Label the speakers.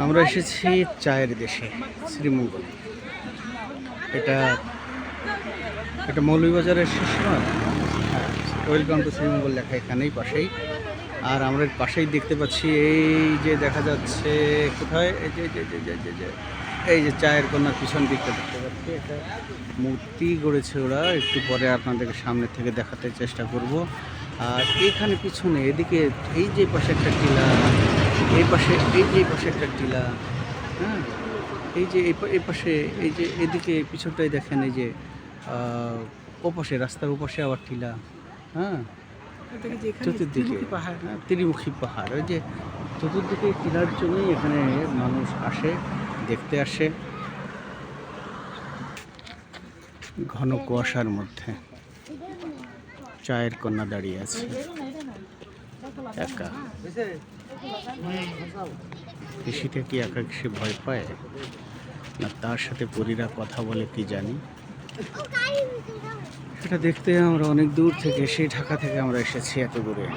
Speaker 1: আমরা এসেছি চায়ের দেশে, শ্রীমঙ্গল। এটা এটা মৌলভীবাজারের শেষ নয়? হ্যাঁ, ওয়েলকাম টু শ্রীমঙ্গল লেখা এখানেই পাশেই। আর আমরা পাশেই দেখতে পাচ্ছি, এই যে দেখা যাচ্ছে কোথায়, এই যে যে যে যে যে যে এই যে চায়ের কন্যার পিছন দিকটা দেখতে পাচ্ছি। এটা মূর্তি গড়েছে ওরা, একটু পরে আপনাদেরকে সামনে থেকে দেখাতে চেষ্টা করব। আর এখানে পিছনে এদিকে এই যে পাশে একটা টিলা, এই পাশে এই পাশে একটা টিলা, হ্যাঁ, এই যে এই পাশে, এই যে এদিকে পিছনটাই দেখেন, এই যে ওপাশে রাস্তার ওপাশে আবার টিলা, হ্যাঁ, চতুর্দিকে পাহাড়, হ্যাঁ, ত্রিমুখী পাহাড়। ওই যে চতুর্দিকে টিলার জন্যই এখানে মানুষ আসে, দেখতে আসে। ঘন কুয়াশার মধ্যে চায়ের কন্যা দাঁড়িয়ে আছে একা। কৃষিতে কি একা সে ভয় পায়, না তার সাথে পরীরা কথা বলে কি জানি। এটা দেখতে আমরা অনেক দূর থেকে, সেই ঢাকা থেকে আমরা এসেছি এত দূরে।